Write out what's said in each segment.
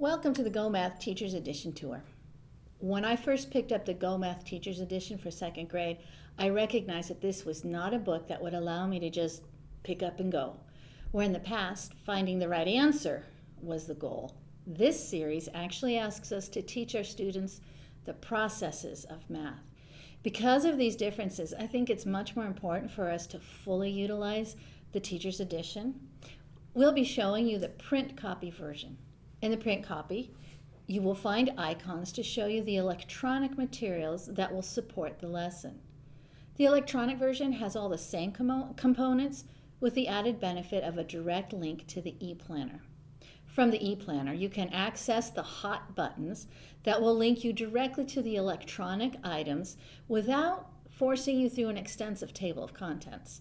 Welcome to the Go Math Teachers Edition Tour. When I first picked up the Go Math Teachers Edition for second grade, I recognized that this was not a book that would allow me to just pick up and go, where in the past, finding the right answer was the goal. This series actually asks us to teach our students the processes of math. Because of these differences, I think it's much more important for us to fully utilize the Teachers Edition. We'll be showing you the print copy version. In the print copy, you will find icons to show you the electronic materials that will support the lesson. The electronic version has all the same components with the added benefit of a direct link to the ePlanner. From the ePlanner, you can access the hot buttons that will link you directly to the electronic items without forcing you through an extensive table of contents.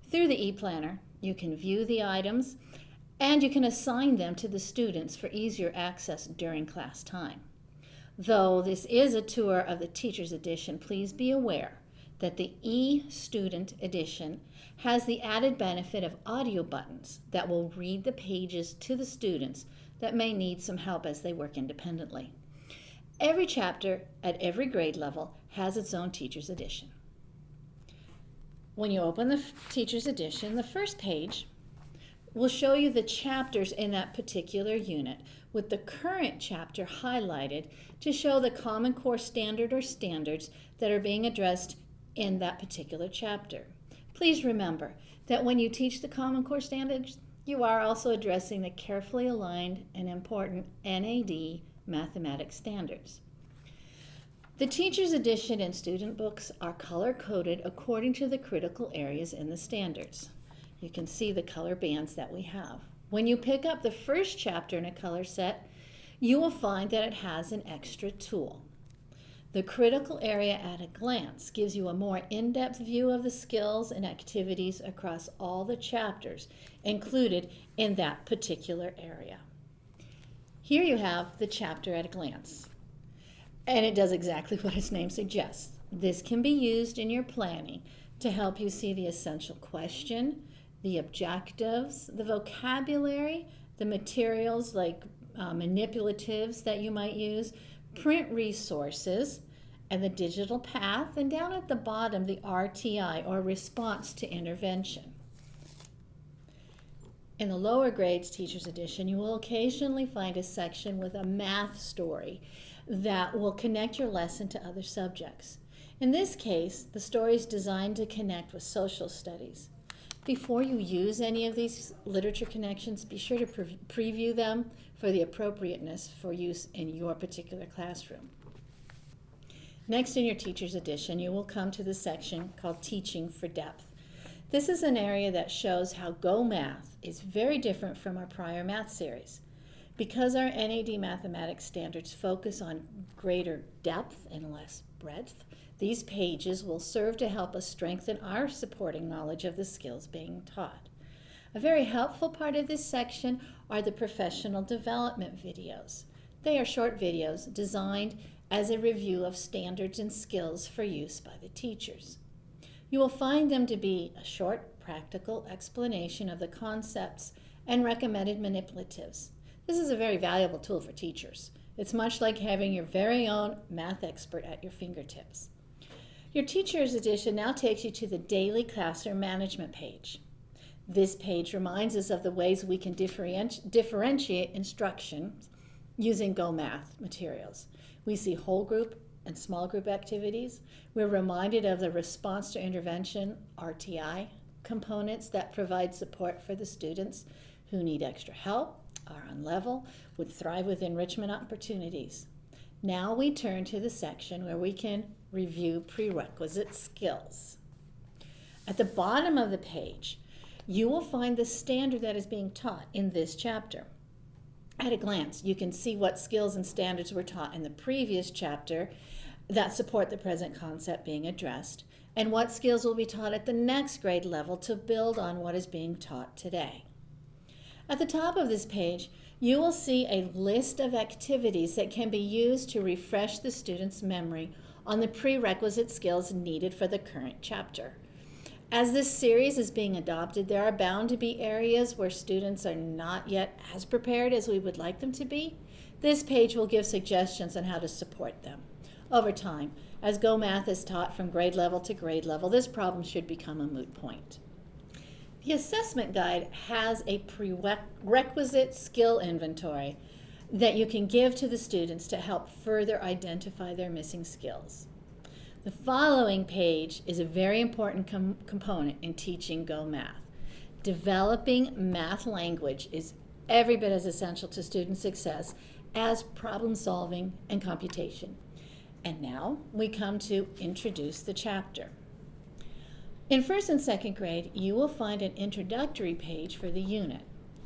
Through the ePlanner, you can view the items and you can assign them to the students for easier access during class time. Though this is a tour of the Teacher's Edition, please be aware that the e-Student Edition has the added benefit of audio buttons that will read the pages to the students that may need some help as they work independently. Every chapter at every grade level has its own Teacher's Edition. When you open the Teacher's Edition, the first page will show you the chapters in that particular unit, with the current chapter highlighted to show the Common Core standard or standards that are being addressed in that particular chapter. Please remember that when you teach the Common Core standards, you are also addressing the carefully aligned and important NAD mathematics standards. The Teacher's Edition and student books are color-coded according to the critical areas in the standards. You can see the color bands that we have. When you pick up the first chapter in a color set, you will find that it has an extra tool. The critical area at a glance gives you a more in-depth view of the skills and activities across all the chapters included in that particular area. Here you have the chapter at a glance, and it does exactly what its name suggests. This can be used in your planning to help you see the essential question, the objectives, the vocabulary, the materials like manipulatives that you might use, print resources, and the digital path, and down at the bottom, the RTI, or response to intervention. In the lower grades Teacher's Edition, you will occasionally find a section with a math story that will connect your lesson to other subjects. In this case, the story is designed to connect with social studies. Before you use any of these literature connections, be sure to preview them for the appropriateness for use in your particular classroom. Next in your Teacher's Edition, you will come to the section called Teaching for Depth. This is an area that shows how Go Math is very different from our prior math series. Because our NAD mathematics standards focus on greater depth and less breadth, these pages will serve to help us strengthen our supporting knowledge of the skills being taught. A very helpful part of this section are the professional development videos. They are short videos designed as a review of standards and skills for use by the teachers. You will find them to be a short, practical explanation of the concepts and recommended manipulatives. This is a very valuable tool for teachers. It's much like having your very own math expert at your fingertips. Your Teacher's Edition now takes you to the Daily Classroom Management page. This page reminds us of the ways we can differentiate instruction using Go Math materials. We see whole group and small group activities. We're reminded of the response to intervention, RTI, components that provide support for the students who need extra help, are on level, would thrive with enrichment opportunities. Now we turn to the section where we can review prerequisite skills. At the bottom of the page, you will find the standard that is being taught in this chapter. At a glance, you can see what skills and standards were taught in the previous chapter that support the present concept being addressed, and what skills will be taught at the next grade level to build on what is being taught today. At the top of this page, you will see a list of activities that can be used to refresh the student's memory on the prerequisite skills needed for the current chapter. As this series is being adopted, there are bound to be areas where students are not yet as prepared as we would like them to be. This page will give suggestions on how to support them. Over time, as Go Math is taught from grade level to grade level, this problem should become a moot point. The assessment guide has a prerequisite skill inventory that you can give to the students to help further identify their missing skills. The following page is a very important component in teaching Go Math. Developing math language is every bit as essential to student success as problem solving and computation. And now we come to introduce the chapter. In first and second grade, you will find an introductory page for the unit.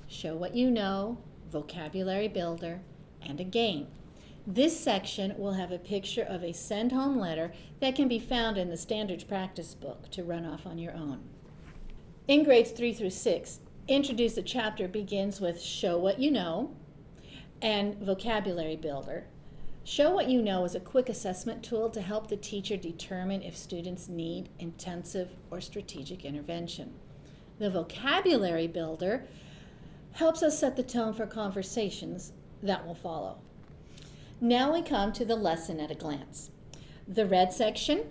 Show what you know, vocabulary builder, and a game. This section will have a picture of a send home letter that can be found in the standards practice book to run off on your own. In grades 3 through 6, introduce the chapter begins with show what you know and vocabulary builder. Show what you know is a quick assessment tool to help the teacher determine if students need intensive or strategic intervention. The vocabulary builder helps us set the tone for conversations that will follow. Now we come to the lesson at a glance. The red section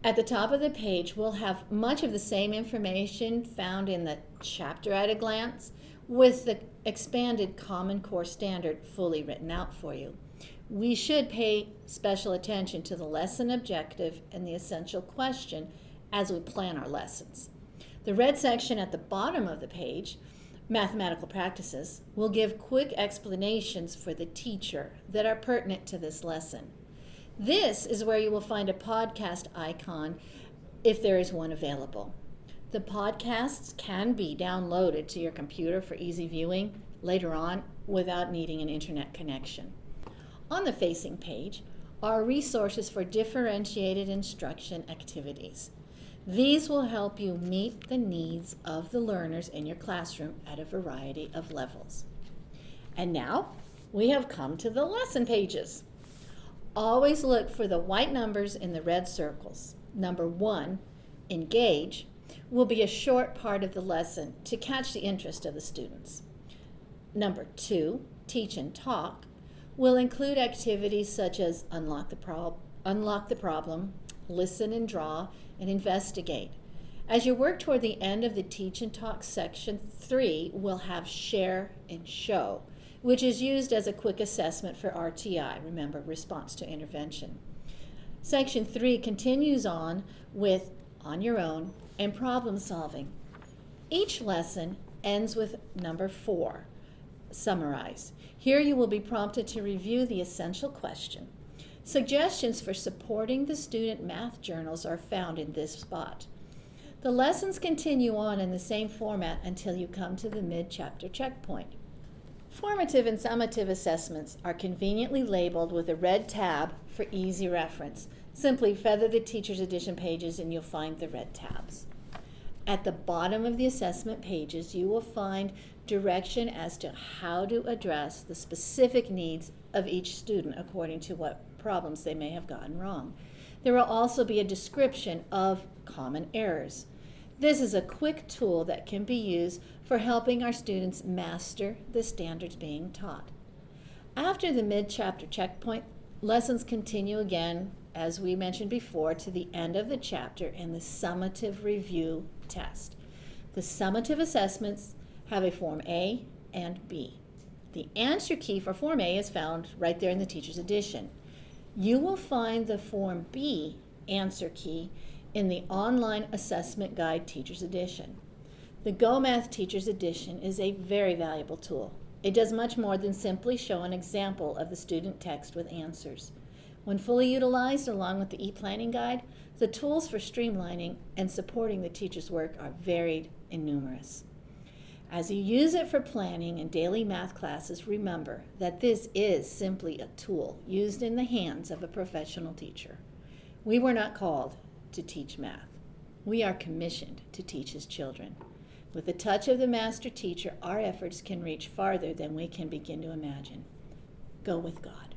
at the top of the page will have much of the same information found in the chapter at a glance, with the expanded Common Core Standard fully written out for you. We should pay special attention to the lesson objective and the essential question as we plan our lessons. The red section at the bottom of the page, Mathematical Practices, will give quick explanations for the teacher that are pertinent to this lesson. This is where you will find a podcast icon if there is one available. The podcasts can be downloaded to your computer for easy viewing later on without needing an internet connection. On the facing page are resources for differentiated instruction activities. These will help you meet the needs of the learners in your classroom at a variety of levels. And now we have come to the lesson pages. Always look for the white numbers in the red circles. Number 1, engage, will be a short part of the lesson to catch the interest of the students. Number 2, teach and talk, will include activities such as unlock the problem, listen and draw, and investigate. As you work toward the end of the teach and talk, section 3 will have share and show, which is used as a quick assessment for RTI, remember, response to intervention. Section 3 continues on with on your own and problem solving. Each lesson ends with number 4, summarize. Here you will be prompted to review the essential question. Suggestions for supporting the student math journals are found in this spot. The lessons continue on in the same format until you come to the mid-chapter checkpoint. Formative and summative assessments are conveniently labeled with a red tab for easy reference. Simply feather the Teacher's Edition pages and you'll find the red tabs. At the bottom of the assessment pages, you will find direction as to how to address the specific needs of each student according to what problems they may have gotten wrong. There will also be a description of common errors. This is a quick tool that can be used for helping our students master the standards being taught. After the mid-chapter checkpoint, lessons continue again, as we mentioned before, to the end of the chapter and the summative review test. The summative assessments have a Form A and B. The answer key for Form A is found right there in the Teacher's Edition. You will find the Form B answer key in the Online Assessment Guide Teacher's Edition. The Go Math Teacher's Edition is a very valuable tool. It does much more than simply show an example of the student text with answers. When fully utilized along with the e-planning guide, the tools for streamlining and supporting the teacher's work are varied and numerous. As you use it for planning and daily math classes, remember that this is simply a tool used in the hands of a professional teacher. We were not called to teach math. We are commissioned to teach his children. With the touch of the master teacher, our efforts can reach farther than we can begin to imagine. Go with God.